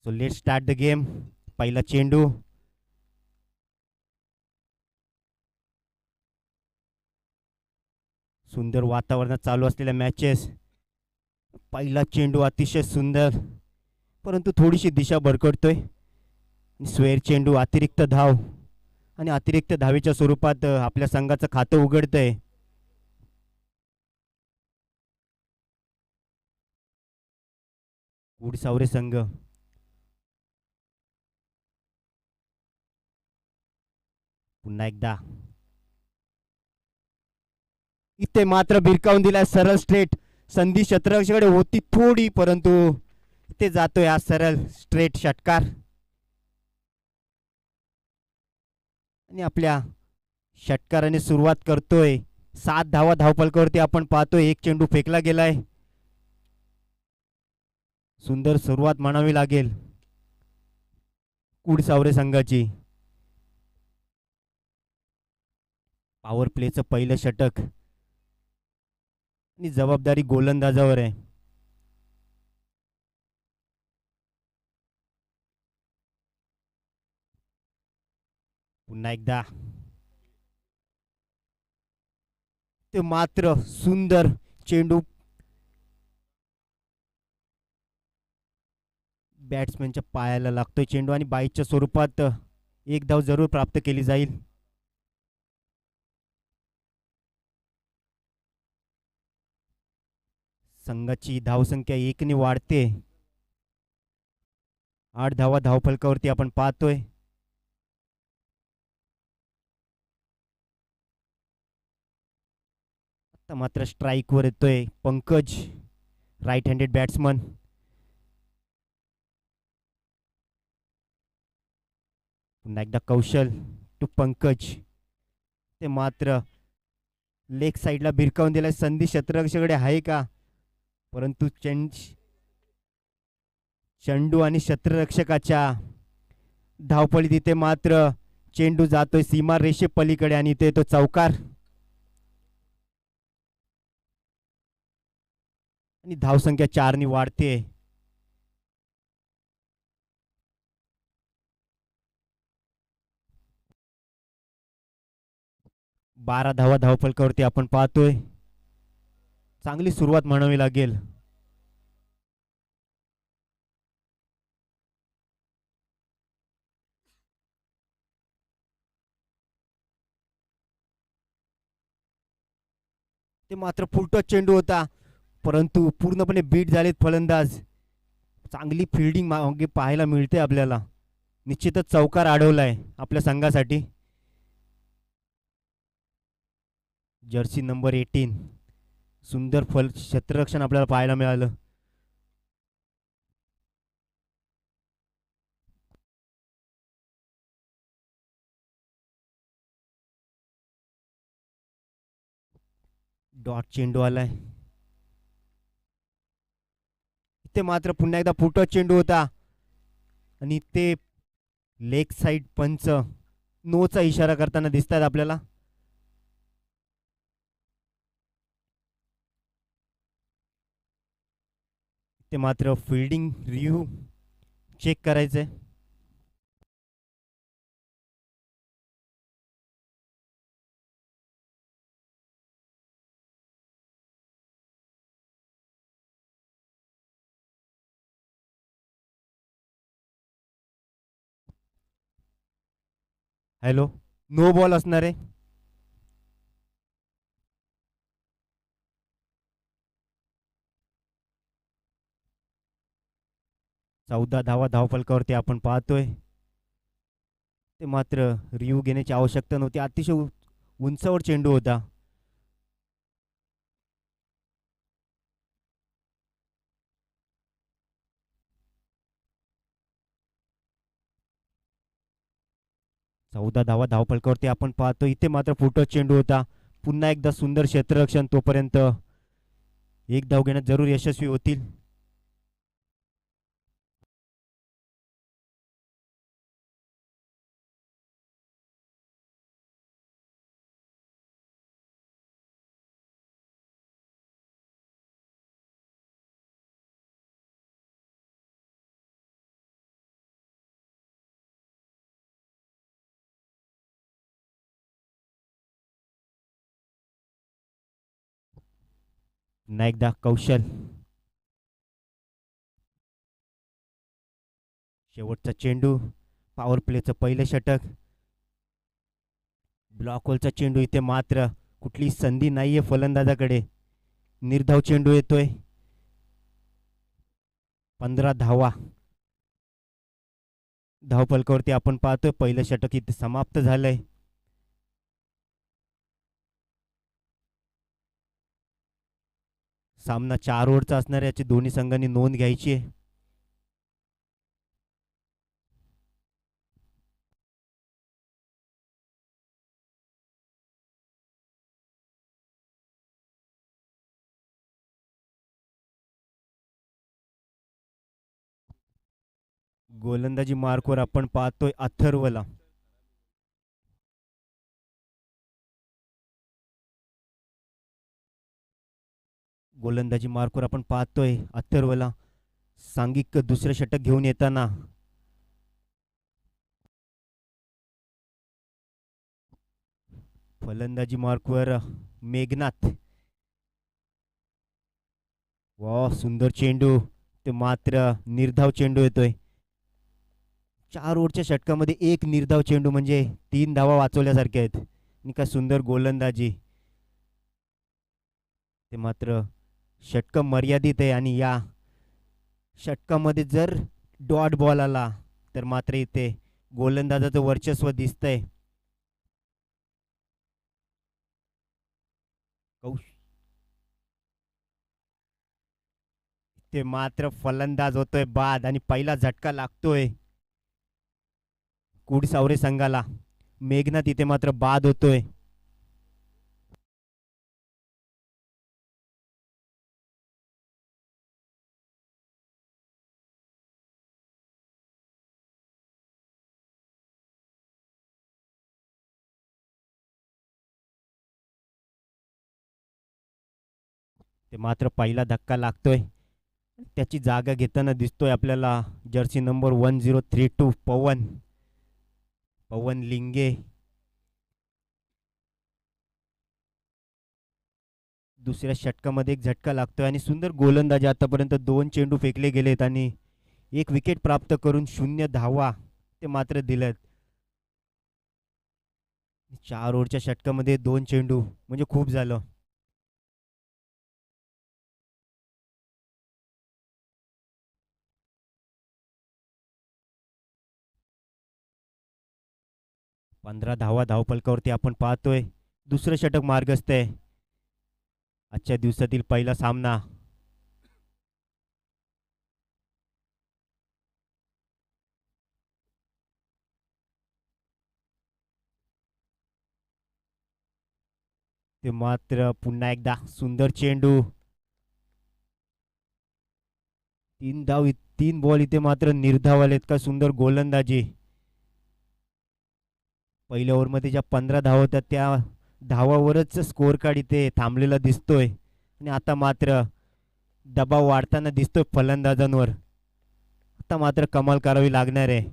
So let start the game. पहिला चेंडू. सुंदर वातावरणात चालू असलेल्या मॅचेस. पहिला चेंडू अतिशय सुंदर, परंतु थोडीशी दिशा भरकटतोय. स्वेर चेंडू, अतिरिक्त धाव आणि अतिरिक्त धावेच्या स्वरूपात आपल्या संघाचं खातं उघडतंय. उडसावरे संघ. पुन्हा एकदा. इथे मात्र भिरकावून दिलाय सरळ स्ट्रेट. संधी शतरक्षकडे होती थोडी, परंतु इथे जातोय हा सरळ स्ट्रेट षटकार. आणि आपल्या षटकाराने सुरुवात करतोय. 7 धावा धावफलकावरती आपण पाहतोय. एक चेंडू फेकला गेलाय. सुंदर सुरुवात म्हणावी लागेल कुडसावरे संघाची. पॉवर प्लेचं पहिलं षटक आणि जबाबदारी गोलंदाजावर आहे. पुन्हा एकदा. ते मात्र सुंदर चेंडू बॅट्समॅनच्या पायाला लागतोय चेंडू आणि बाईच्या स्वरूपात एक धाव जरूर प्राप्त केली जाईल. संघाची धावसंख्या 1ने वाढते. 8 धावा धावफलकावरती आपण पाहतोय. आता मात्र स्ट्राईक वर येतोय पंकज, राईट हँडेड बॅट्समन. पुन्हा एकदा कौशल टू पंकज. ते मात्र लेग साईडला भिरकावून दिलाय. संधी शतरक्षकडे आहे का, परंतु चेंडू आणि शतरक्षकाच्या धावपळी तिथे मात्र चेंडू जातोय सीमा रेषे पलीकडे आणि ते तो चौकार. आणि धावसंख्या 4ने वाढते. 12 धावा धावफलकावरती आपण पाहतोय. चांगली सुरुवात म्हणावी लागेल. ते मात्र फुलटॉस चेंडू होता, परंतु पूर्णपणे बीट झालेत फलंदाज. चांगली फिल्डिंग मागे पाहायला मिळते आपल्याला. निश्चितच चौकार अडवलाय आपल्या संघासाठी. Jersey number 18. सुंदर क्षेत्ररक्षण आपल्याला पाहायला मिळालं. डॉट चेंडू आलाय. इथे मात्र पुन्हा एकदा फुटत चेंडू होता आणि ते लेग साइड पंच नोचा इशारा करताना दिसतात आपल्याला. ते मात्र फिल्डिंग रिव्ह्यू चेक करायचंय. हॅलो, नो बॉल असणार आहे. 14 धावा धावफलकावरती आपण पाहतोय. ते मात्र रिव्ह्यू घेण्याची आवश्यकता नव्हती. अतिशय उंचावर चेंडू होता. चौदा धावा धावफलकावरती आपण पाहतो. इथे मात्र फुटत चेंडू होता. पुन्हा एकदा सुंदर क्षेत्ररक्षण. तोपर्यंत एक धाव घेण्यात जरूर यशस्वी होतील. पुन्हा एकदा कौशल. शेवटचा चेंडू. पॉवर प्लेचं पहिलं षटक. ब्लॉक होलचा चेंडू. इथे मात्र कुठली संधी नाहीये फलंदाजाकडे. निर्धाव चेंडू येतोय. 15 धावा धावफलकावरती आपण पाहतोय. पहिलं षटक इथे समाप्त झालंय. सामना 4 ओव्हरचा असणार. याची दोन्ही संघांनी नोंद घ्यायची आहे. गोलंदाजी मार्कवर आपण पाहतोय अथर्वला. गोलंदाजी मार्कवर आपण पाहतोय अथर्वला सांघिक दुसरं षटक घेऊन येताना. फलंदाजी मार्कवर मेघनाथ. वा सुंदर चेंडू. ते मात्र निर्धाव चेंडू येतोय. 4 ओव्हरच्या षटकामध्ये एक निर्धाव चेंडू म्हणजे 3 धावा वाचवल्यासारखे आहेत. आणि काय सुंदर गोलंदाजी. ते मात्र षटक मर्यादित आहे आणि या षटकामध्ये जर डॉट बॉल आला तर मात्र इथे गोलंदाजाचं वर्चस्व दिसतंय. ते मात्र फलंदाज होतोय बाद आणि पहिला झटका लागतोय कुडसावरे संघाला. मेघनाथ इथे मात्र बाद होतोय. ते मात्र पहिला धक्का लागतोय. त्याची जागा घेताना दिसतोय आपल्याला जर्सी नंबर 1032 पवन लिंगे. दुसऱ्या षटकामध्ये एक झटका लागतोय आणि सुंदर गोलंदाजी. आतापर्यंत 2 चेंडू फेकले गेलेत आणि 1 विकेट प्राप्त करून 0 धावा ते मात्र दिलेत. 4 ओव्हरच्या षटकामध्ये 2 चेंडू म्हणजे खूप झालं. पंधरा धावा धावफलकावरती आपण पाहतोय. दुसरं षटक मार्गस्थ आहे. आजच्या दिवसातील पहिला सामना. ते मात्र पुन्हा एकदा सुंदर चेंडू. 3 बॉल इथे मात्र निर्धाव आलेत. का सुंदर गोलंदाजी. पहिल्या ओव्हरमध्ये ज्या 15 धावा होत्या त्या धावावरच स्कोअर कार्ड इथे थांबलेला दिसतोय आणि आता मात्र दबाव वाढताना दिसतोय फलंदाजांवर. आता मात्र कमाल करावी लागणार आहे.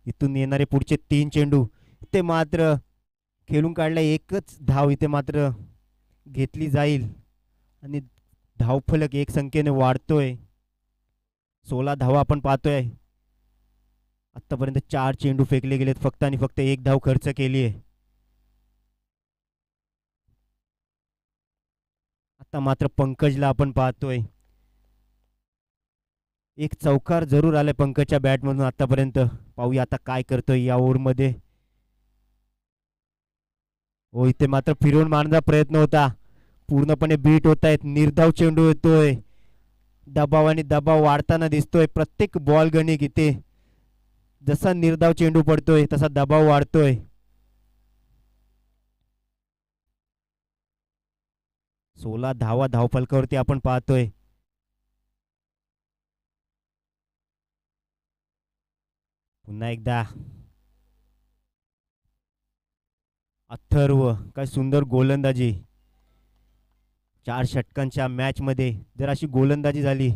इथून येणारे पुढचे 3 चेंडू ते मात्र खेळून काढला. एकच धाव इथे मात्र घेतली जाईल आणि धावफलक 1 संख्येने वाढतोय. 16 धावा आपण पाहतोय. आतापर्यंत 4 चेंडू फेकले गेलेत फक्त आणि फक्त 1 धाव खर्च केली आहे. आता मात्र पंकजला आपण पाहतोय. एक चौकार जरूर आलाय पंकजच्या बॅटमधून आतापर्यंत. पाहूया आता काय करतोय या ओव्हरमध्ये. हो इथे मात्र फिरवून मारण्याचा प्रयत्न होता. पूर्णपणे बीट होत आहेत. निर्धाव चेंडू येतोय. दबाव आणि दबाव वाढताना दिसतोय प्रत्येक बॉल गणिक इथे. जसा निर्धाव चेंडू पडतोय तसा दबाव वाढतोय. सोळा धावा धावफलकावरती आपण पाहतोय. पुन्हा एकदा अथर्व. काय सुंदर गोलंदाजी. 4 षटकांच्या मॅच मध्ये जर अशी गोलंदाजी झाली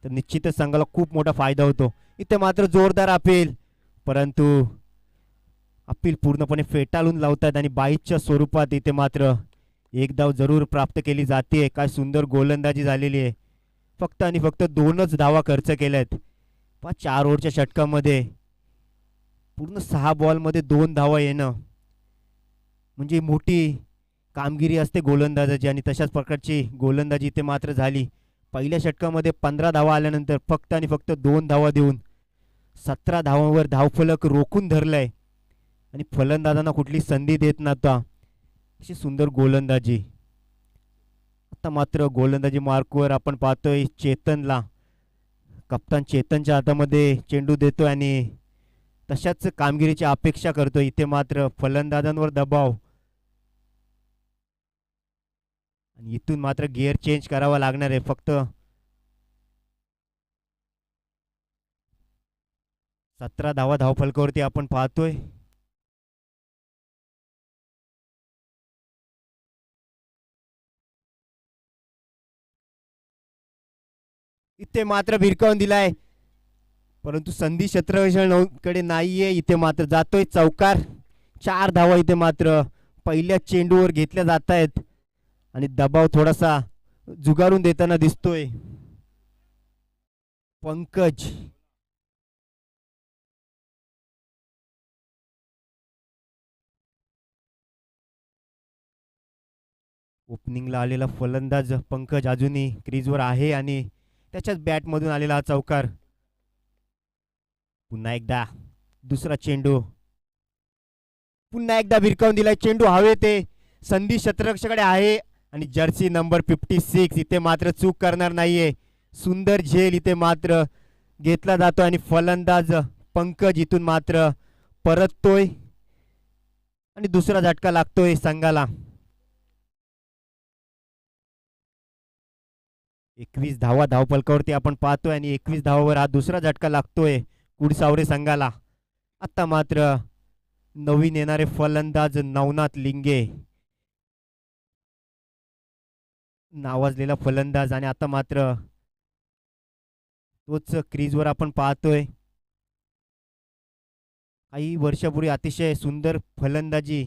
तर निश्चितच संघाला खूप मोठा फायदा होतो. इथे मात्र जोरदार अपील परंतु अपील पूर्णपणे फेटाळून लावतात आणि 22च्या स्वरूपात इथे मात्र एक धाव जरूर प्राप्त केली जाते. काय सुंदर गोलंदाजी झालेली आहे. फक्त आणि फक्त 2च धावा खर्च केल्यात. 4 ओव्हरच्या षटकामध्ये पूर्ण 6 बॉलमध्ये 2 धावा येणं म्हणजे मोठी कामगिरी असते गोलंदाजाची, आणि तशाच प्रकारची गोलंदाजी इथे मात्र झाली. पहिल्या षटकामध्ये 15 धावा आल्यानंतर फक्त आणि फक्त 2 धावा देऊन 17 धावांवर धावफलक रोखून धरलाय आणि फलंदाजांना कुठली संधी देत नव्हता. अशी सुंदर गोलंदाजी. आता मात्र गोलंदाजी मार्कवर आपण पाहतोय चेतनला. कप्तान चेतनच्या हातामध्ये चेंडू देतोय आणि तशाच कामगिरीची अपेक्षा करतोय. इथे मात्र फलंदाजांवर दबाव, आणि इथून मात्र गिअर चेंज करावा लागणार आहे. फक्त 17 धावा धावफलकावरती आपण पाहतोय. इथे मात्र भिरकावून दिलाय, परंतु संधी क्षेत्ररक्षणाकडे नाहीये. इथे मात्र जातोय चौकार. 4 धावा इथे मात्र पहिल्या चेंडूवर घेतल्या जात आहेत आणि दबाव थोडासा जुगारून देताना दिसतोय पंकज. ओपनिंगला आलेला फलंदाज पंकज अजूनही क्रीजवर आहे आणि त्याच्याच बॅटमधून आलेला हा चौकार. पुन्हा एकदा दुसरा चेंडू. पुन्हा एकदा भिरकावून दिलाय चेंडू हवेत आहे. संधी क्षेत्ररक्षकाकडे आहे आणि जर्सी नंबर 56 इथे मात्र चूक करणार नाहीये. सुंदर झेल इथे मात्र घेतला जातो आणि फलंदाज पंकज इथून मात्र परततोय आणि दुसरा झटका लागतोय संघाला. 21 धावा धावफलकावरती आपण पाहतोय आणि 21 धावावर हा दुसरा झटका लागतोय कुडसावरे संघाला. आता मात्र नवीन येणारे फलंदाज नवनाथ लिंगे नावाजलेला फलंदाज, आणि आता मात्र तोच क्रीजवर आपण पाहतोय. काही वर्षापूर्वी अतिशय सुंदर फलंदाजी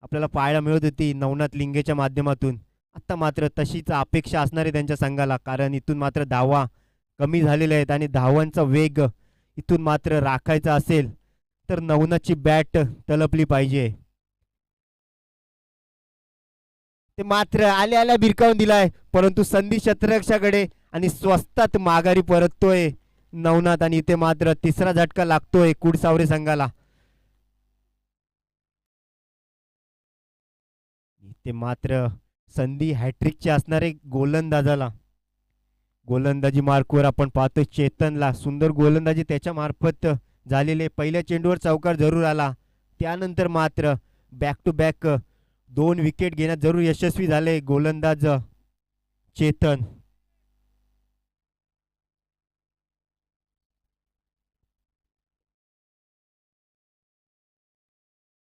आपल्याला पाहायला मिळत होती नवनाथ लिंगेच्या माध्यमातून. आता मात्र तशीच अपेक्षा असणार आहे त्यांच्या संघाला, कारण इथून मात्र धावा कमी झालेल्या आहेत आणि धावांचा वेग इथून मात्र राखायचा असेल तर नवनाथची बॅट तलपली पाहिजे. ते मात्र आल्या आल्या भिरकावून दिलाय, परंतु संधी क्षेत्ररक्षकाकडे आणि स्वस्तात माघारी परततोय नवनाथ, आणि इथे मात्र तिसरा झटका लागतोय कुडसावरे संघाला. इथे मात्र संधी हॅट्रिकची असणारे गोलंदाजाला. गोलंदाजी मार्कवर आपण पाहतोय चेतनला. सुंदर गोलंदाजी त्याच्या मार्फत झालेले. पहिल्या चेंडूवर चौकार जरूर आला, त्यानंतर मात्र बॅक टू बॅक 2 विकेट घेण्यात जरूर यशस्वी झाले गोलंदाज चेतन.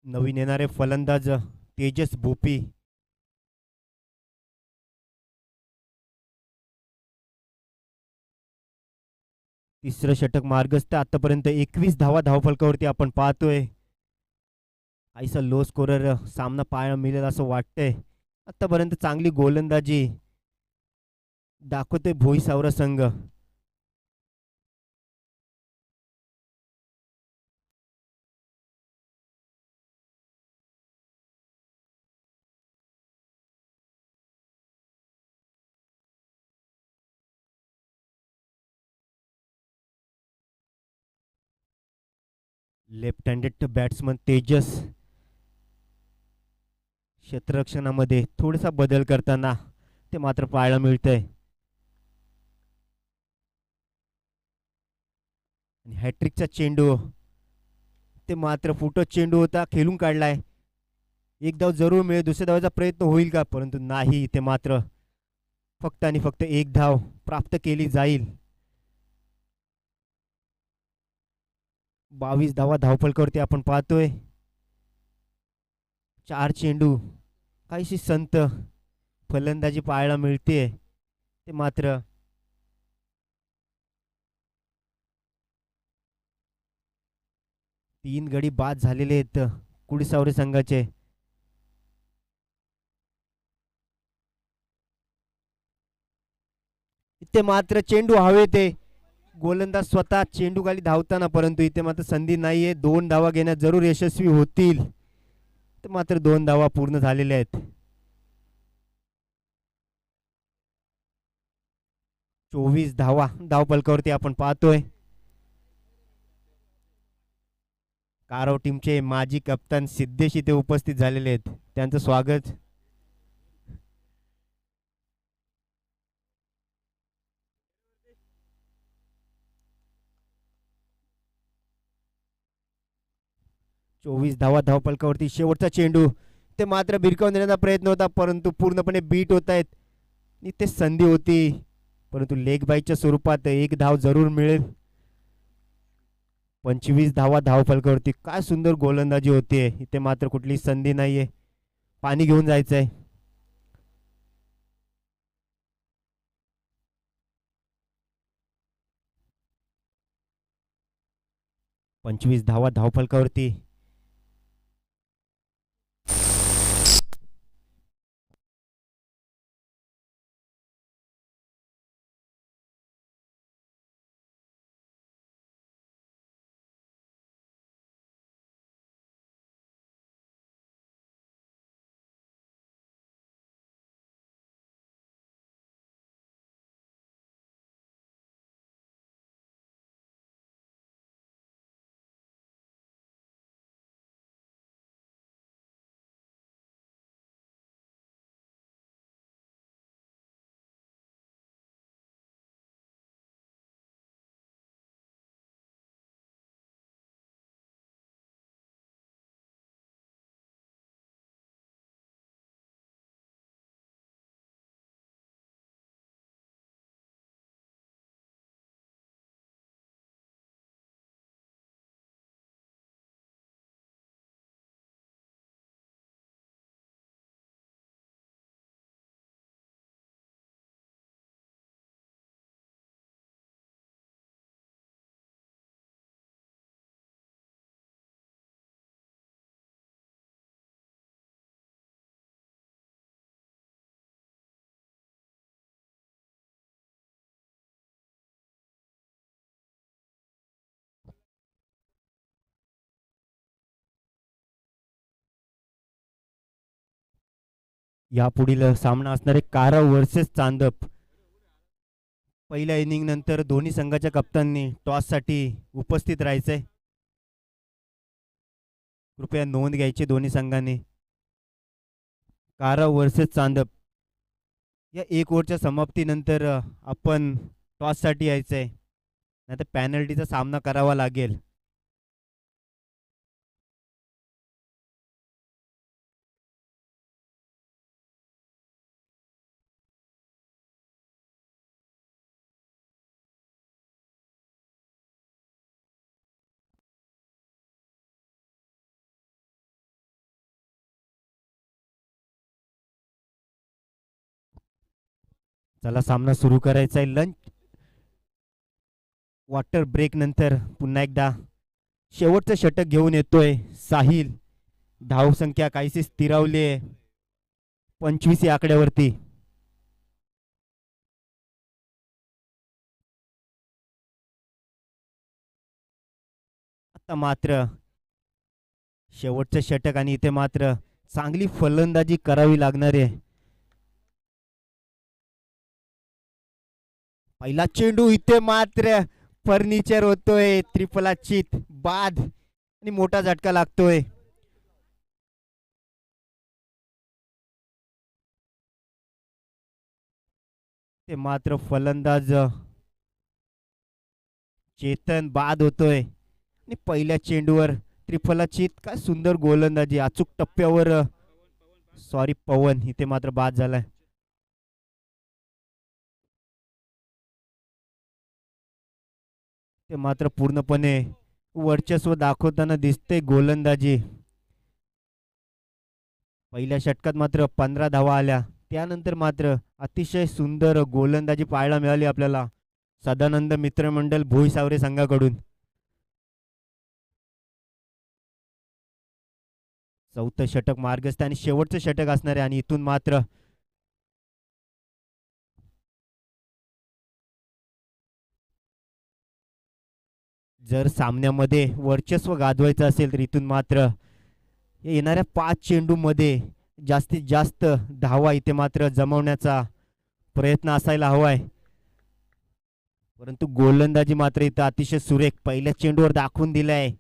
नवीन येणारे फलंदाज तेजस भोपी. तिसरं षटक मार्गस्थ. आतापर्यंत 21 धावा धावफलकावरती आपण पाहतोय. काहीसा लो स्कोरर सामना पाहायला मिळेल असं वाटतंय. आतापर्यंत चांगली गोलंदाजी दाखवतोय भोईसावरा संघ. लेफ्ट हँडेड बॅट्समन तेजस क्षेत्ररक्षणामध्ये थोडासा बदल करताना ते मात्र पाहायला मिळतंय. आणि हॅट्रिकचा चेंडू ते मात्र फुटत चेंडू होता, खेळून काढलाय. एक धाव जरूर मिळेल, दुसऱ्या धावाचा प्रयत्न होईल का, परंतु नाही. ते मात्र फक्त आणि फक्त 1 धाव प्राप्त केली जाईल. 22 धावा धावफलकावरती आपण पाहतोय. 4 चेंडू. काहीशी संत फलंदाजी पाहायला मिळते. ते मात्र 3 गडी बाद झालेले आहेत कुडसावरे संघाचे. इथे मात्र चेंडू हवेत आहे. गोलंदाज स्वतः चेंडू खाली धावताना, परंतु इथे मात्र संधी नाहीये. 2 धावा घेण्यात जरूर यशस्वी होतील. तर मात्र 2 धावा पूर्ण झालेल्या आहेत. 24 धावा धावफलकावरती आपण पाहतोय. कारव टीमचे माजी कप्तान सिद्धेश इथे उपस्थित झालेले आहेत. त्यांचं स्वागत. चोवीस धावा धावफलकावरती. शेवटचा चेंडू ते मात्र भिरकावून देण्याचा प्रयत्न होता, परंतु पूर्णपणे बीट होत आहेत. इथे संधी होती, परंतु लेग बाईच्या स्वरूपात 1 धाव जरूर मिळेल. 25 धावा धावफलकावरती. काय सुंदर गोलंदाजी होतीये. इथे मात्र कुठली संधी नाहीये. पाणी घेऊन जायचंय. 25 धावा धावफलकावरती. यापुढील सामना असणार आहे कारव वर्सेस चांदप. पहिल्या इनिंग नंतर दोन्ही संघाच्या कप्ताननी टॉस साठी उपस्थित राहायचंय. कृपया नोंद घ्यायची दोन्ही संघांनी. कारव वर्सेस चांदप. या 1 ओव्हरच्या समाप्तीनंतर आपण टॉस साठी यायचंय, नाहीतर पॅनल्टीचा सामना करावा लागेल. चला सामना सुरू करायचा आहे. लंच वॉटर ब्रेक नंतर पुन्हा एकदा शेवटचं षटक घेऊन येतोय साहिल. धावसंख्या काहीशी स्थिरावली आहे 25 या आकड्यावरती. आता मात्र शेवटचं षटक आणि इथे मात्र चांगली फलंदाजी करावी लागणार आहे. पहिला चेंडू इथे मात्र फर्निचर होतोय. त्रिफलाचीत बाद आणि मोठा झटका लागतोय. ते मात्र फलंदाज चेतन बाद होतोय आणि पहिल्या चेंडूवर त्रिफलाचीत. काय सुंदर गोलंदाजी अचूक टप्प्यावर. सॉरी पवन इथे मात्र बाद झालाय. ते मात्र पूर्णपणे वर्चस्व दाखवताना दिसते गोलंदाजी. पहिल्या षटकात मात्र 15 धावा आल्या. त्यानंतर मात्र अतिशय सुंदर गोलंदाजी पाहायला मिळाली आपल्याला सदानंद मित्रमंडळ भोईसावरे संघाकडून. चौथं षटक मार्गस्थ आणि शेवटचं षटक असणार आहे, आणि इथून मात्र जर सामन्यामध्ये वर्चस्व गाजवायचं असेल तर इथून मात्र या येणाऱ्या 5 चेंडूमध्ये जास्तीत जास्त धावा इथे मात्र जमवण्याचा प्रयत्न असायला हवाय. परंतु गोलंदाजी मात्र इथं अतिशय सुरेख पहिल्या चेंडूवर दाखवून दिलाय.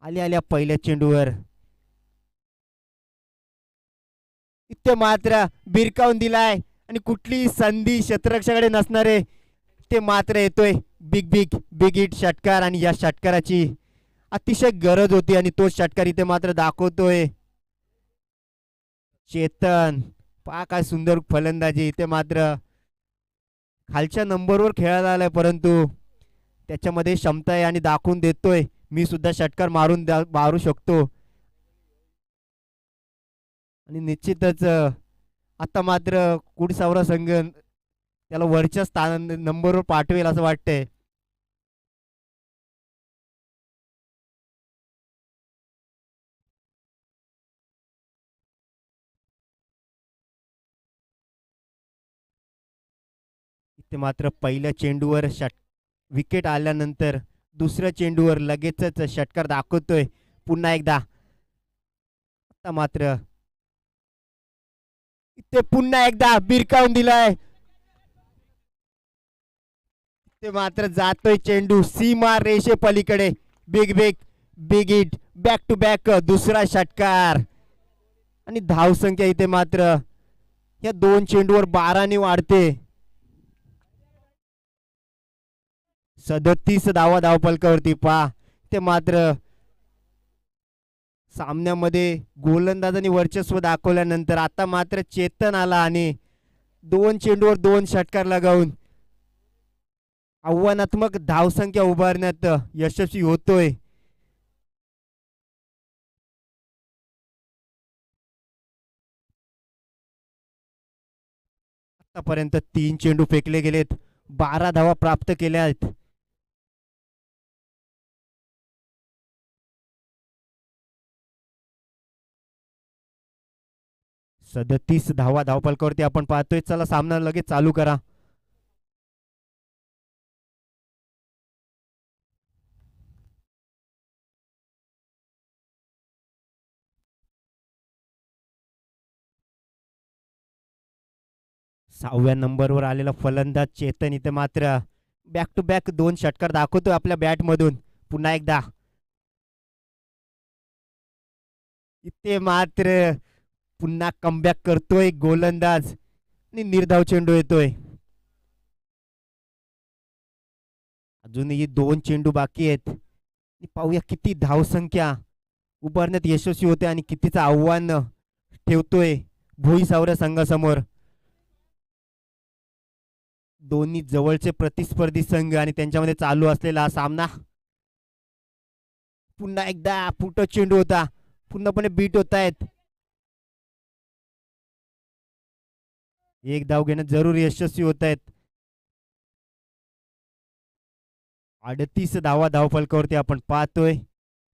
आल्या आल्या पहिल्या चेंडूवर इथे मात्र बिरकावून दिलाय आणि कुठलीही संधी शतरक्षाकडे नसणारे ते मात्र येतोय. बिग बिग बिग हिट षटकार आणि या षटकाराची अतिशय गरज होती आणि तो षटकार इथे मात्र दाखवतोय चेतन. पहा काय सुंदर फलंदाजी. इथे मात्र खालच्या नंबरवर खेळायला आलाय परंतु त्याच्यामध्ये क्षमता आहे आणि दाखवून देतोय मी सुद्धा षटकार मारू शकतो. आणि निश्चितच आता मात्र कुडसावरा संघ त्याला वरच्या स्थान नंबरवर पाठवेल असं वाटतंय. इथे मात्र पहिल्या चेंडूवर विकेट आल्यानंतर दुसऱ्या चेंडूवर लगेचच षटकार दाखवतोय पुन्हा एकदा. आता मात्र इथे पुन्हा एकदा बिरकावून दिलाय. ते मात्र जातोय चेंडू सीमा रेषे पलीकडे. Big big big hit back to back दुसरा षटकार आणि धावसंख्या इथे मात्र या 2 चेंडूवर 12 वाढते. 37 धावा धावफलकावरती. पहा ते मात्र सामन्यामध्ये गोलंदाजांनी वर्चस्व दाखवल्यानंतर आता मात्र चेतन आला आणि 2 चेंडूवर 2 षटकार लगावून आव्हानात्मक धावसंख्या उभारण्यात यशस्वी होतोय. आतापर्यंत 3 चेंडू फेकले गेलेत. 12 धावा प्राप्त केल्या आहेत. सदतीस धावा धावफलकावरती आपण पाहतोय. चला सामना लगेच चालू करा. सहाव्या नंबरवर आलेला फलंदाज चेतन इथे मात्र बॅक टू बॅक 2 षटकार दाखवतोय आपल्या बॅटमधून. पुन्हा एकदा इथे मात्र पुन्हा कमबॅक करतोय गोलंदाज आणि निर्धाव चेंडू येतोय. अजूनही 2 चेंडू बाकी आहेत. पाहूया किती धावसंख्या उभारण्यात यशस्वी होते आणि कितीचं आव्हान ठेवतोय भोई सावऱ्या संघासमोर. दोन्ही जवळचे प्रतिस्पर्धी संघ आणि त्यांच्यामध्ये चालू असलेला हा सामना. पुन्हा एकदा फुटो चेंडू होता. पूर्णपणे बीट होत आहेत. एक धाव घेण्यात जरूर यशस्वी होत आहेत. 38 धावा धावफलकावरती आपण पाहतोय.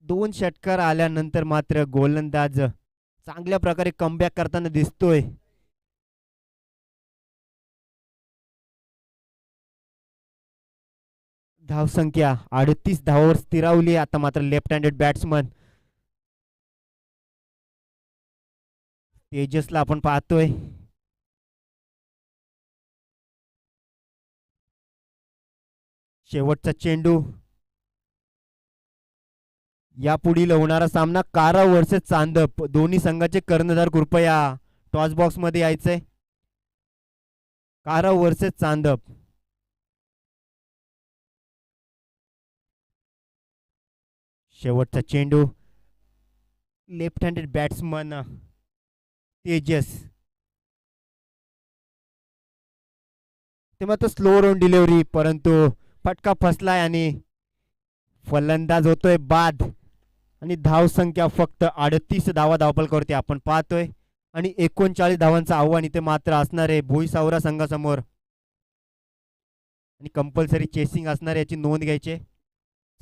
2 षटकार आल्यानंतर मात्र गोलंदाज चांगल्या प्रकारे कमबॅक करताना दिसतोय. धावसंख्या 38 धावावर स्थिरावली. आता मात्र लेफ्ट हँडेड बॅट्समन तेजसला आपण पाहतोय. शेवटचा चेंडू. यापुढील होणारा सामना कारा वर्सेस चांदप. दोन्ही संघाचे कर्णधार कृपया टॉस बॉक्स मध्ये यायचंय. कारा वर्सेस चांदप. शेवटचा चेंडू. Left handed batsman Tejas. ते मात्र स्लो राऊंड डिलिव्हरी परंतु फटका फसलाय आणि फलंदाज होतोय बाद. आणि धावसंख्या फक्त 38 धावा धावफलकावरती आपण पाहतोय आणि 39 धावांचं आव्हान इथे मात्र असणार आहे भोई सावरा संघासमोर. आणि कंपल्सरी चेसिंग असणार याची नोंद घ्यायची.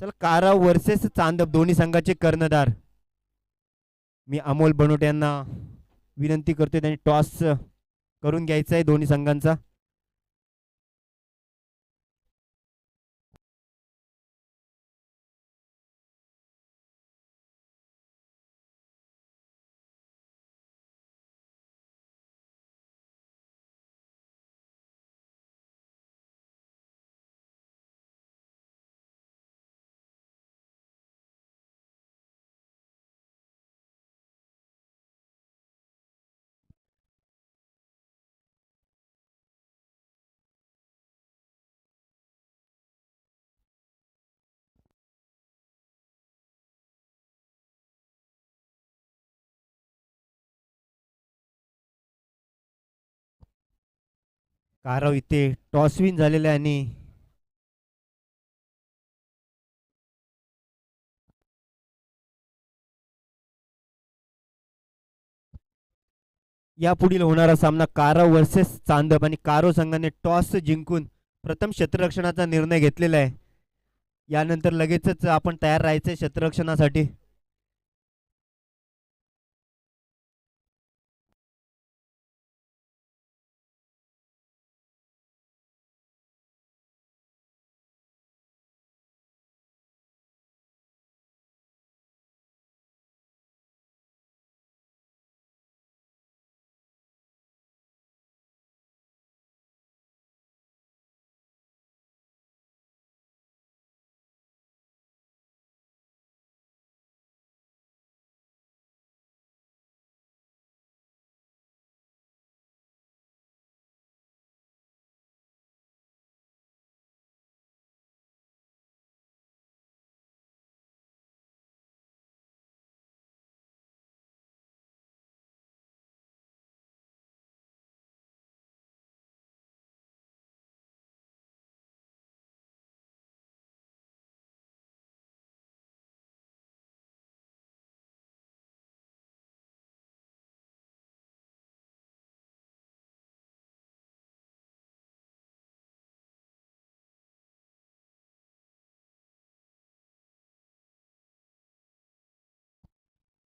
चला कारा वर्सेस चांदप दोन्ही संघाचे कर्णधार. मी अमोल बनोट यांना विनंती करतोय त्यांनी टॉस करून घ्यायचा आहे दोन्ही संघांचा. काराव इथे टॉस विन झालेला आहे आणि यापुढील होणारा सामना काराव वर्सेस चांदप आणि कारो संघाने टॉस जिंकून प्रथम क्षेत्ररक्षणाचा निर्णय घेतलेला आहे. यानंतर लगेचच आपण तयार राहायचंय क्षेत्ररक्षणासाठी.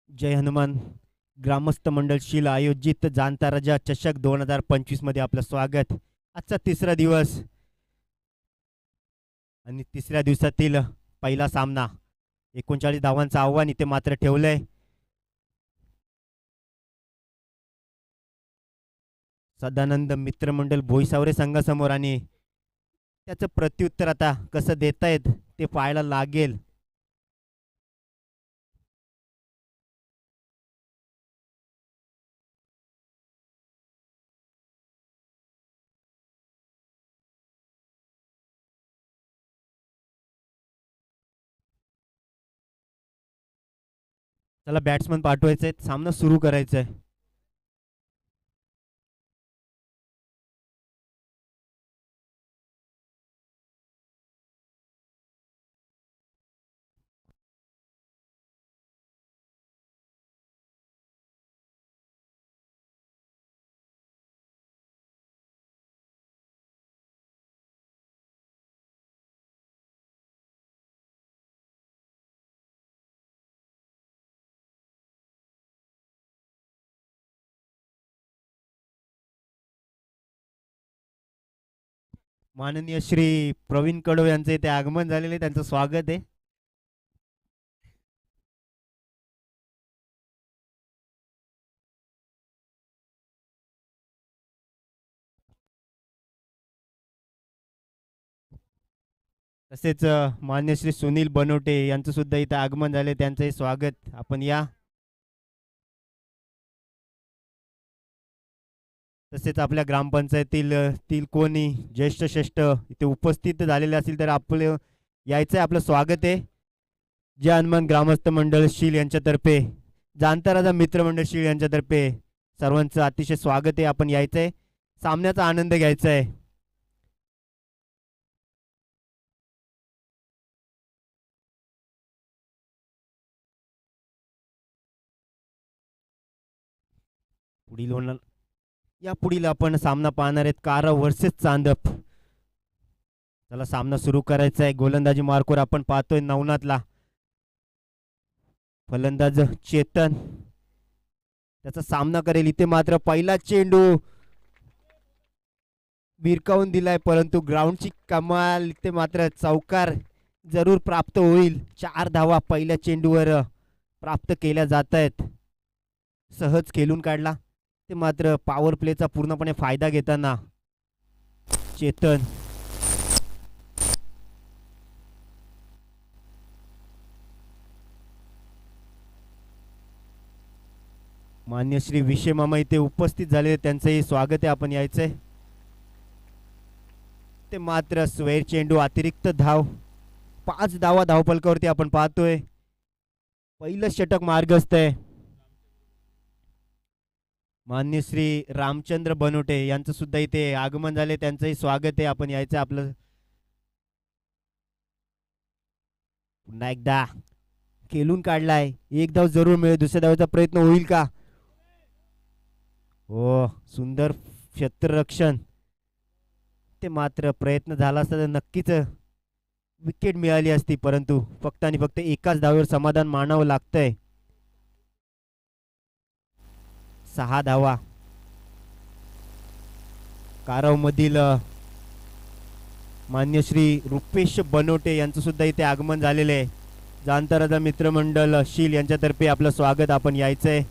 जय हनुमान. ग्रामस्थ मंडळशील आयोजित जाणता राजा चषक 2025 मध्ये आपलं स्वागत. आजचा तिसरा दिवस आणि तिसऱ्या दिवसातील पहिला सामना. 39 धावांचं आव्हान इथे मात्र ठेवलंय. सदानंद मित्रमंडळ भोईसावरे संघासमोर आणि त्याचं प्रत्युत्तर आता कसं देतायत ते पाहायला लागेल. त्याला बॅट्समन पाठवायचे, सामना सुरू करायचा आहे. माननीय श्री प्रवीण कडव यांचे इथे आगमन झालेले, त्यांचं स्वागत आहे. तसेच मान्य श्री सुनील बनोटे यांचं सुद्धा इथे आगमन झाले, त्यांचंही स्वागत. आपण या. तसेच आपल्या ग्रामपंचायतील कोणी ज्येष्ठ श्रेष्ठ इथे उपस्थित झालेले असतील तर आपलं यायचं आहे, आपलं स्वागत आहे. जय हनुमान ग्रामस्थ मंडळ शील यांच्यातर्फे, जाणता राजा मित्रमंडळ शील यांच्यातर्फे सर्वांचं अतिशय स्वागत आहे. आपण यायचंय, सामन्याचा आनंद घ्यायचा आहे. पुढील होणार, या पुढील आपण सामना पाहणार आहेत कारा वर्सेस चांदप. त्याला सामना सुरू करायचा आहे. गोलंदाजी मार्कवर आपण पाहतोय नवनाथला. फलंदाज चेतन त्याचा सामना करेल. इथे मात्र पहिला चेंडू भिरकावून दिलाय, परंतु ग्राउंडची कमाल. इथे मात्र चौकार जरूर प्राप्त होईल. 4 धावा पहिल्या चेंडूवर प्राप्त केल्या जात आहेत. सहज खेळून काढला, ते मात्र पॉवर प्लेचा पूर्णपणे फायदा घेताना चेतन. मान्य श्री विषय मामा इथे उपस्थित झाले, त्यांचंही स्वागत आहे. आपण यायचंय. ते मात्र स्वेर चेंडू अतिरिक्त धाव. 5 धावा धावफलकावरती आपण पाहतोय. पहिलं षटक मार्गस्थ आहे. मान्य श्री रामचंद्र बनोटे यांचं सुद्धा इथे आगमन झाले, त्यांचंही स्वागत आहे. आपण यायचं आपलं. पुन्हा एकदा खेळून काढलाय, एक धाव जरूर मिळेल, दुसऱ्या धावाचा प्रयत्न होईल का? हो, सुंदर क्षेत्ररक्षण. ते मात्र प्रयत्न झाला असता तर नक्कीच विकेट मिळाली असती, परंतु फक्त आणि फक्त एकाच धावेवर समाधान मानावं लागतंय. 6 धावा काराव मधील मान्य श्री रुपेश बनोटे यांचं सुद्धा इथे आगमन झालेलं आहे. जाणता मित्रमंडळ शील यांच्यातर्फे आपलं स्वागत. आपण यायचंय.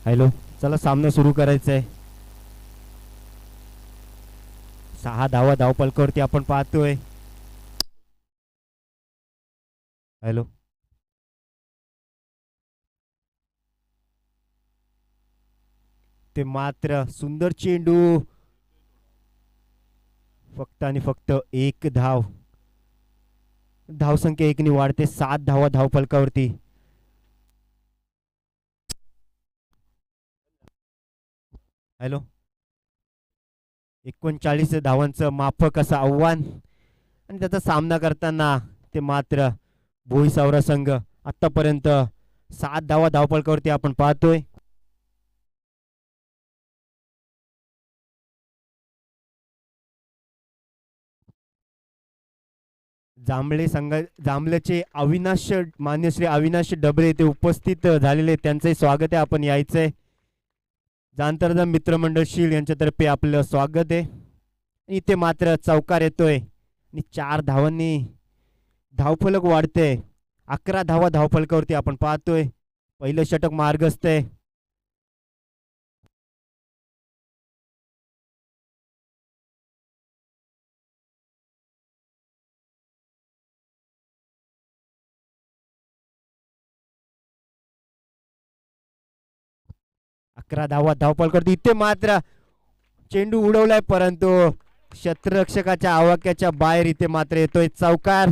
हॅलो, चला सामना सुरू करायचा आहे. 6 धावा धावपलकावरती आपण पाहतोय. हॅलो, ते मात्र सुंदर चेंडू, फक्त आणि फक्त एक धाव. धावसंख्या एकनी वाढते. 7 धावा धावपलकावरती. हॅलो, 39 धावांचं माफक असं आव्हान आणि त्याचा सामना करताना ते मात्र भोईसावरा संघ आतापर्यंत 7 धावा धावपलकावरती आपण पाहतोय. जांभळेचे अविनाश, मान्य श्री अविनाश डबरे ते उपस्थित झालेले, त्यांचंही स्वागत आहे. आपण यायचंय. जाणता मित्रमंडळ शील यांच्यातर्फे आपलं स्वागत आहे. इथे मात्र चौकार येतोय आणि 4 धावांनी धावफलक वाढते. 11 धावा धावफलकावरती आपण पाहतोय. पहिलं षटक मार्गस्थ आहे. अकरा धावा धावपलकावरती. इथे मात्र चेंडू उडवलाय, परंतु क्षेत्ररक्षकाच्या आवाक्याच्या बाहेर इथे मात्र येतोय चौकार.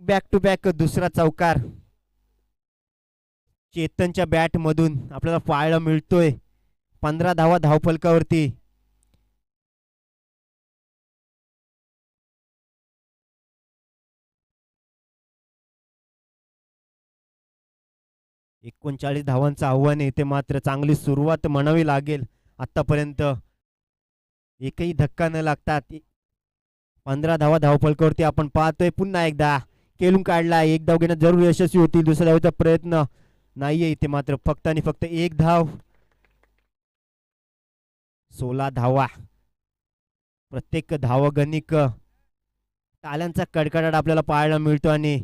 बॅक टू बॅक दुसरा चौकार चेतनच्या बॅट मधून आपल्याला पाहायला मिळतोय. 15 धावा धावफलकावरती. एकोणचाळीस धावांचं आव्हान आहे. ते मात्र चांगली सुरुवात म्हणावी लागेल. आतापर्यंत एकही धक्का न लागतात 15 धावा धावफलकावरती आपण पाहतोय. पुन्हा एकदा केलून काढला, एक धाव घेण्यात जरूर यशस्वी होतील. दुसऱ्या धावेचा प्रयत्न नाहीये इथे मात्र फक्त आणि फक्त एक धाव. 16 धावा. प्रत्येक धावगणिक ताल्यांचा कडकडाट आपल्याला पाहायला मिळतो आणि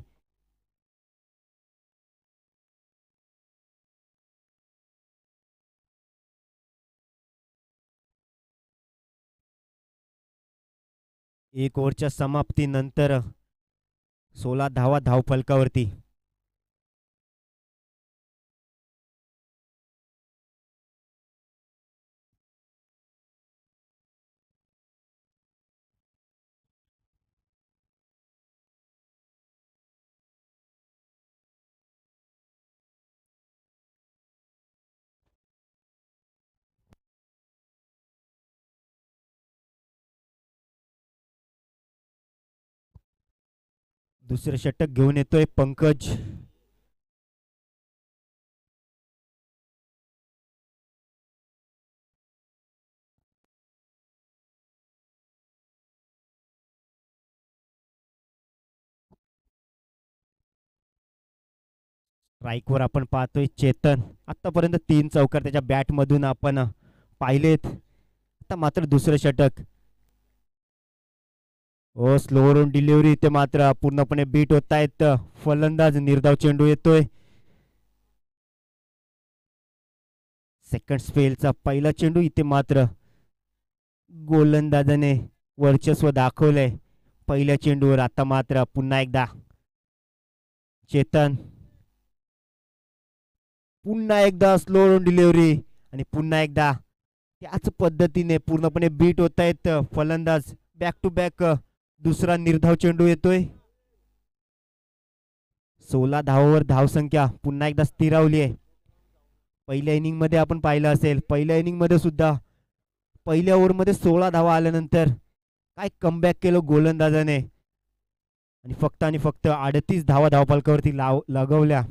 एक ओव्हरच्या समाप्तीनंतर 16 धावा धावफलकावरती. दुसरे षटक घेऊन येतोय पंकज. स्ट्राईकवर आपण पाहतोय चेतन. आतापर्यंत 3 चौकार त्याच्या बॅट मधून आपण पाहिलेत. आता मात्र दुसरं षटक. ओ, स्लोअर ऑन डिलिव्हरी. ते मात्र पूर्णपणे बीट होत आहेत. फलंदाज निर्धाव चेंडू येतोय. सेकंड स्पेलचा पहिला चेंडू. इथे मात्र गोलंदाजाने वर्चस्व दाखवलंय पहिल्या चेंडूवर. आता मात्र पुन्हा एकदा चेतन, पुन्हा एकदा स्लो डिलिव्हरी आणि पुन्हा एकदा त्याच पद्धतीने पूर्णपणे बीट होत आहेत फलंदाज. बॅक टू बॅक दुसरा निर्धाव चेंडू येतोय. 16 धावांवर धावसंख्या पुन्हा एकदा स्थिरावली आहे. पहिल्या इनिंग मध्ये आपण पाहिलं असेल, पहिल्या इनिंग मध्ये सुद्धा पहिल्या ओव्हरमध्ये 16 धावा आल्यानंतर काय कमबॅक केलं गोलंदाजाने आणि फक्त 38 धावा धावफलकावरती लगवल्या.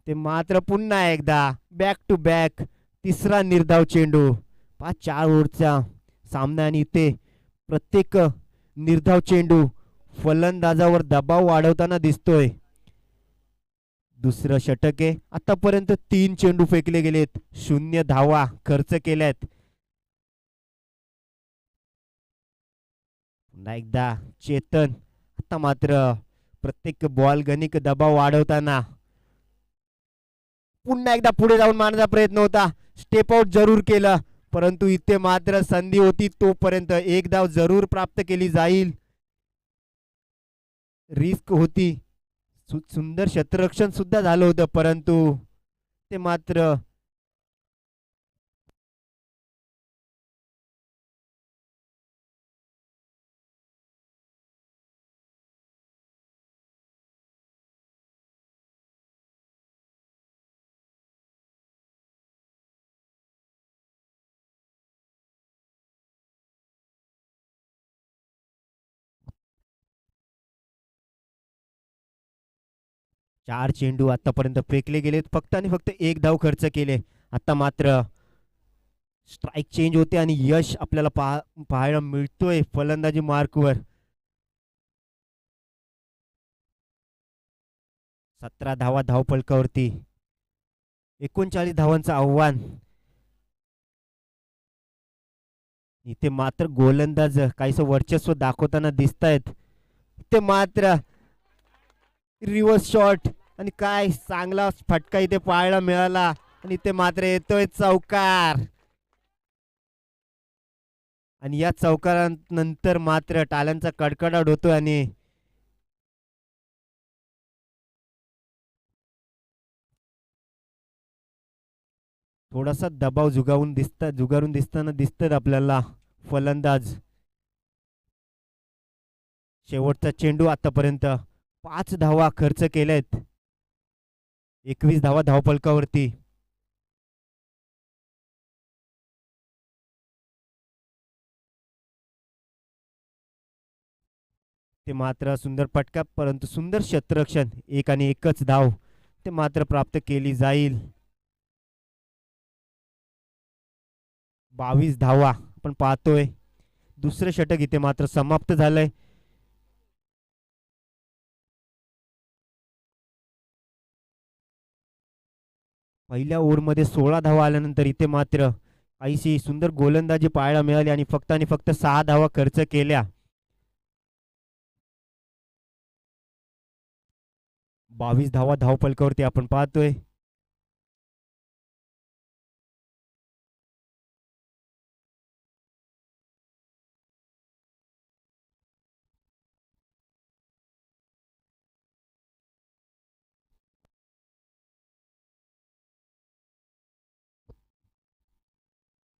ते मात्र पुन्हा एकदा बॅक टू बॅक तिसरा निर्धाव चेंडू. 4 ओव्हरचा सामना आणि इथे प्रत्येक निर्धाव चेंडू फलंदाजावर दबाव वाढवताना दिसतोय. दुसरं षटक आहे. आतापर्यंत 3 चेंडू फेकले गेलेत, 0 धावा खर्च केल्यात. पुन्हा एकदा चेतन, आता मात्र प्रत्येक बॉल गणिक दबाव वाढवताना पुन्हा एकदा पुढे जाऊन मारण्याचा प्रयत्न होता. स्टेप आउट जरूर केलं, परंतु इथे मात्र संधी होती तोपर्यंत एक धाव जरूर प्राप्त केली जाईल. रिस्क होती, सुंदर क्षेत्ररक्षण सुद्धा झालं होतं, परंतु ते मात्र 4 चेंडू आतापर्यंत फेकले गेलेत, फक्त आणि फक्त एक धाव खर्च केले. आता मात्र स्ट्राईक चेंज होते आणि यश आपल्याला पाहायला मिळतोय फलंदाजी मार्कवर. 17 धावा धावफलकावरती, 39 धावांचं आव्हान. इथे मात्र गोलंदाज काहीसं वर्चस्व दाखवताना दिसत आहेत. इथे मात्र रिव्हर्स शॉट आणि काय चांगला फटका इथे पाहायला मिळाला आणि इथे मात्र येतोय चौकार. आणि या चौकारानंतर मात्र टाळ्यांचा कडकडाट होतोय आणि थोडासा दबाव जुगारून दिसताना दिसतात आपल्याला फलंदाज. शेवटचा चेंडू आतापर्यंत 5 धावा खर्च केल्यात, 21 धावा धावफलकावरती. ते मात्र सुंदर फटका, परंतु सुंदर क्षेत्ररक्षण, एक आणि एकच धाव ते मात्र प्राप्त केली जाईल. 22 धावा आपण पाहतोय. दुसरं षटक इथे मात्र समाप्त झालंय. पहिल्या ओव्हरमध्ये 16 धावा आल्यानंतर इथे मात्र काहीशी सुंदर गोलंदाजी पाहायला मिळाली आणि फक्त 6 धावा खर्च केल्या. 22 धावा धावफलकावरती आपण पाहतोय.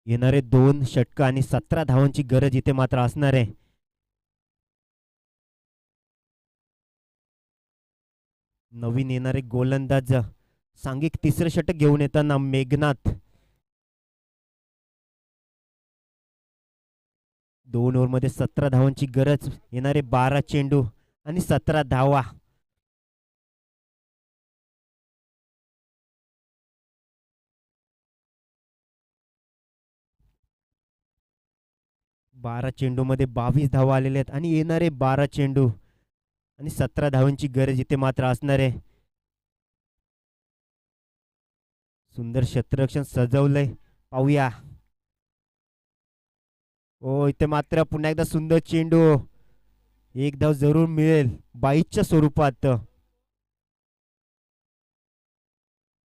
येणारे 2 षटक आणि 17 धावांची गरज इथे मात्र असणार आहे. नवीन येणारे गोलंदाज सांघिक तिसरं षटक घेऊन येताना मेघनाथ. 2 ओव्हरमध्ये 17 धावांची गरज, येणारे 12 चेंडू आणि 17 धावा. 12 चेंडूमध्ये 22 धावा आलेल्या आहेत आणि येणारे 12 चेंडू आणि 17 धावांची गरज इथे मात्र असणार आहे. सुंदर क्षेत्ररक्षण सजवलंय, पाहूया. ओ, इथे मात्र पुन्हा एकदा सुंदर चेंडू, एक धाव जरूर मिळेल 22च्या स्वरूपात.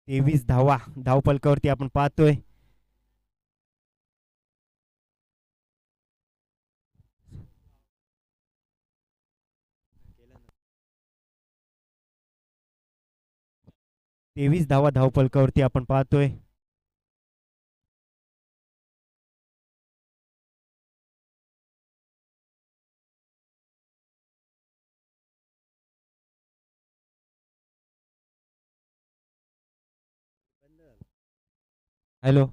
23 धावा धावफलकावरती आपण पाहतोय. 23 धावा धावफलकावरती आपण पाहतोय. हॅलो.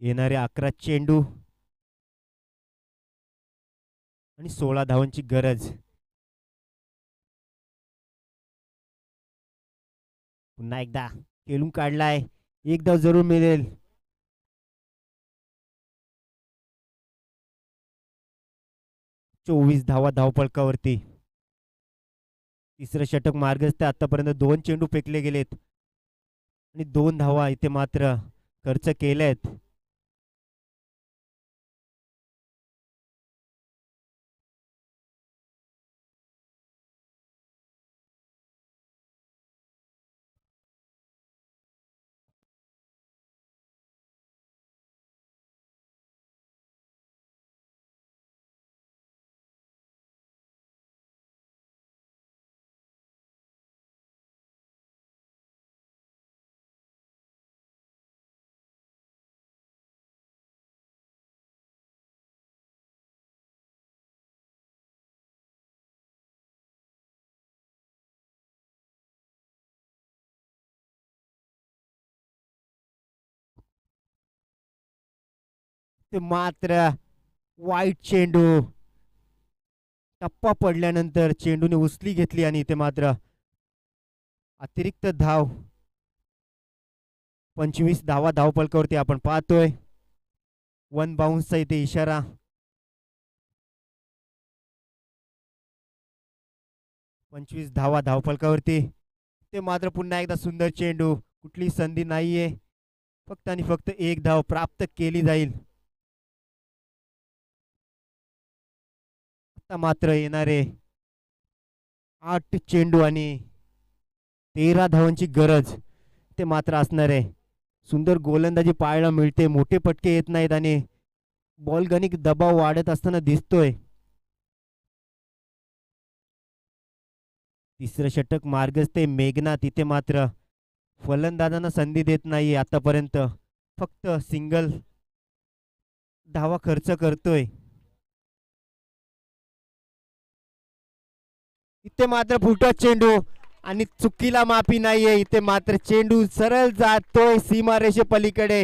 येणारे 11 चेंडू आणि 16 धावांची गरज. पुन्हा एकदा खेळून काढलाय. एक धाव जरूर मिळेल. 24 धावा धावफलकावरती. तिसरं षटक मार्गस्थ. आतापर्यंत 2 चेंडू फेकले गेलेत आणि 2 धावा इथे मात्र खर्च केल्यात. ते मात्र वाईट चेंडू. टप्पा पडल्यानंतर चेंडूने उचली घेतली आणि इथे मात्र अतिरिक्त धाव. 25 धावा धावफलकावरती आपण पाहतोय. 1 बाउन्सचा इथे इशारा. 25 धावा धावफलकावरती. ते मात्र पुन्हा एकदा सुंदर चेंडू. कुठली संधी नाहीये. फक्त आणि फक्त एक धाव प्राप्त केली जाईल. आता मात्र येणारे 8 चेंडू आणि 13 धावांची गरज ते मात्र असणार आहे. सुंदर गोलंदाजी पाहायला मिळते. मोठे फटके येत नाहीत आणि बॉल गणिक दबाव वाढत असताना दिसतोय. तिसरं षटक मार्गस्थ. मेघनाथ इथे मात्र फलंदाजांना संधी देत नाहीये आतापर्यंत. फक्त सिंगल धावा खर्च करतोय. इथे मात्र फुटत चेंडू आणि चुकीला माफी नाहीये. इथे मात्र चेंडू सरळ जातोय सीमारेषे पलीकडे.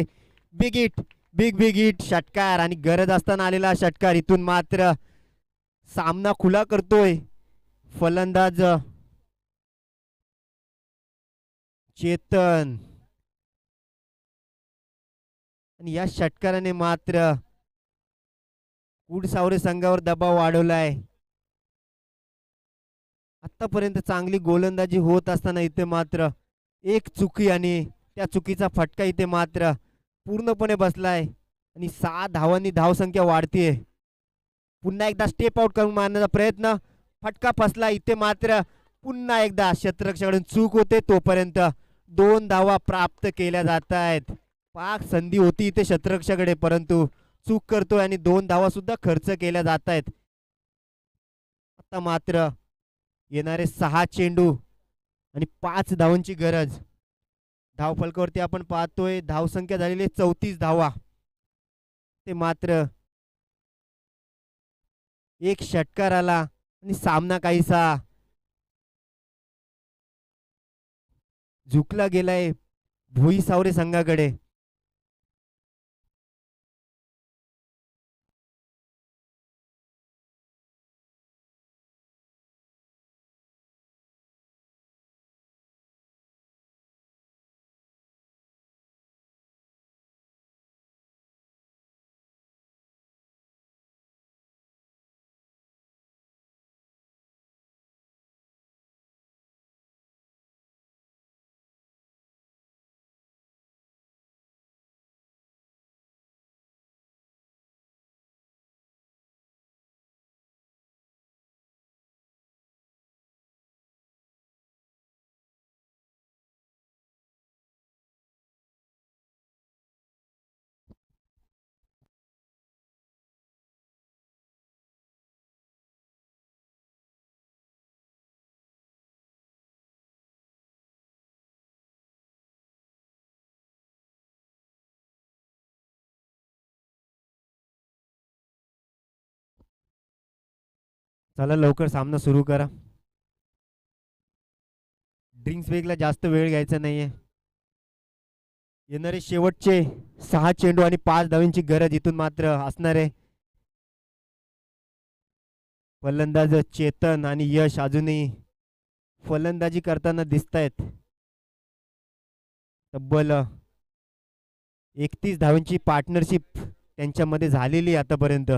Big hit. बिग हिट षटकार आणि गरज असताना आलेला षटकार. इथून मात्र सामना खुला करतोय फलंदाज चेतन आणि या षटकाराने मात्र कुडसावरे संघावर दबाव वाढवलाय. आतापर्यंत चांगली गोलंदाजी होत असताना इथे मात्र एक चुकी आणि त्या चुकीचा फटका इथे मात्र पूर्णपणे बसलाय आणि 6 धावांनी धावसंख्या वाढतीये. पुन्हा एकदा स्टेप आउट करून मारण्याचा प्रयत्न. फटका फसला. इथे मात्र पुन्हा एकदा क्षेत्ररक्षकाकडून चूक होते. तोपर्यंत 2 धावा प्राप्त केल्या जात आहेत. पाक संधी होती इथे क्षेत्ररक्षकाकडे परंतु चूक करतोय आणि 2 धावा सुद्धा खर्च केल्या जात आहेत. आता मात्र येणारे 6 चेंडू आणि 5 धावांची गरज. धावफलकावरती आपण पाहतोय धावसंख्या झालेली 34 धावा. ते मात्र एक षटकार आला आणि सामना काहीसा झुकला गेलाय भोईसावरे संघाकडे. चला लवकर सामना सुरू करा. ड्रिंक्स ब्रेकला जास्त वेळ घ्यायचा नाहीये. येणारे शेवटचे 6 चेंडू आणि 5 धावांची गरज इथून मात्र असणार आहे. फलंदाज चेतन आणि यश अजूनही फलंदाजी करताना दिसत आहेत. तब्बल 31 धावांची पार्टनरशिप त्यांच्यामध्ये झालेली आतापर्यंत.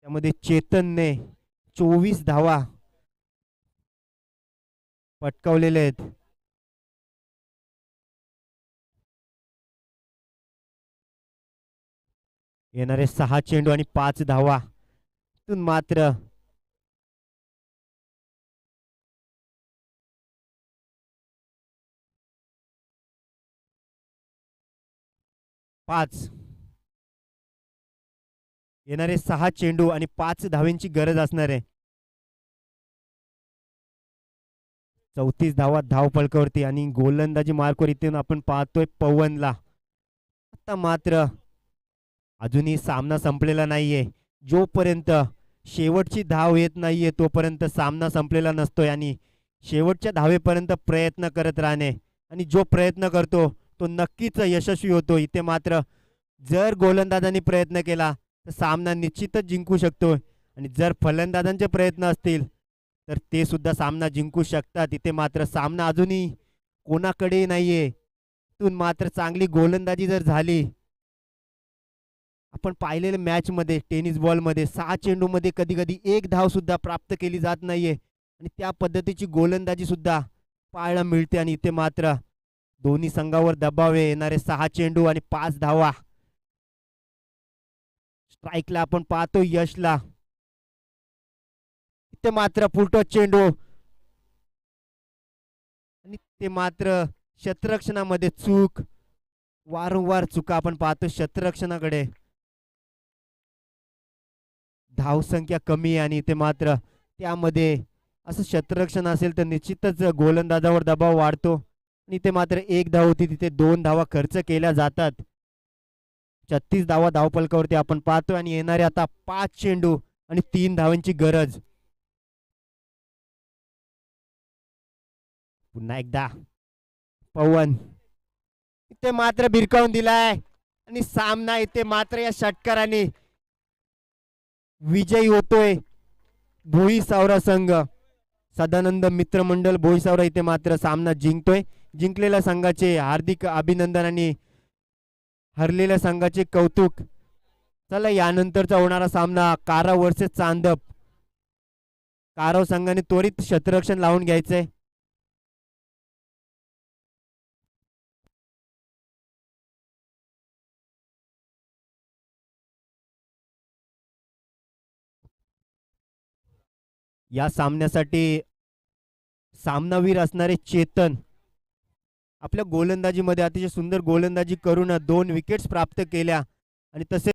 त्यामध्ये चेतनने 24 धावा पटकावलेले आहेत. येणारे 6 चेंडू आणि 5 धावा इथून मात्र 5. येणारे 6 चेंडू आणि 5 धावांची गरज असणार आहे. 34 धावा धावफलकावरती आणि गोलंदाजी मार्कवर इथून आपण पाहतोय पवनला. आता मात्र अजूनही सामना संपलेला नाहीये. जोपर्यंत शेवटची धाव येत नाहीये तोपर्यंत सामना संपलेला नसतोय आणि शेवटच्या धावेपर्यंत प्रयत्न करत राहणे आणि जो प्रयत्न करतो तो नक्कीच यशस्वी होतो. इथे मात्र जर गोलंदाजांनी प्रयत्न केला तर सामना निश्चितच जिंकू शकतो आणि जर फलंदाजांचे प्रयत्न असतील तर ते सुद्धा सामना जिंकू शकतात. इथे मात्र सामना अजूनही कोणाकडेही नाहीये. इथून मात्र चांगली गोलंदाजी जर झाली, आपण पाहिलेल्या मॅचमध्ये टेनिस बॉलमध्ये 6 चेंडूमध्ये कधी कधी 1 धाव सुद्धा प्राप्त केली जात नाहीये आणि त्या पद्धतीची गोलंदाजी सुद्धा पाहायला मिळते. आणि इथे मात्र दोन्ही संघावर दबाव आहे. येणारे 6 चेंडू आणि 5 धावा. स्ट्राईकला आपण पाहतो यशला. इथे मात्र फुलटॉस चेंडू आणि ते मात्र क्षेत्ररक्षणामध्ये चूक. वारंवार चुका आपण पाहतो क्षेत्ररक्षणाकडे. धावसंख्या कमी आहे आणि इथे मात्र त्यामध्ये असं क्षेत्ररक्षण असेल तर निश्चितच गोलंदाजावर दबाव वाढतो आणि इथे मात्र 1 धाव होती, तिथे 2 धावा खर्च केल्या जातात. 36 धावा धावफलकावरती आपण पाहतोय आणि येणारे आता 5 चेंडू आणि 3 धावांची गरज. पुन्हा एकदा पवन इथे मात्र भिरकावून दिलाय आणि सामना इथे मात्र या षटकाराने विजयी होतोय भोई सावरा संघ. सदानंद मित्रमंडळ भोई सावरा इथे मात्र सामना जिंकतोय. जिंकलेल्या संघाचे हार्दिक अभिनंदन आणि हरलेल्या संघाचे कौतुक. चला यानंतरचा होणारा सामना काराव वर्सेस चांदप. काराव संघाने त्वरित क्षेत्ररक्षण लावून घ्यायचंय. या सामन्यासाठी सामनावीर असणारे चेतन आपल्या गोलंदाजीमध्ये अतिशय सुंदर गोलंदाजी करून 2 विकेट्स प्राप्त केल्या आणि तसे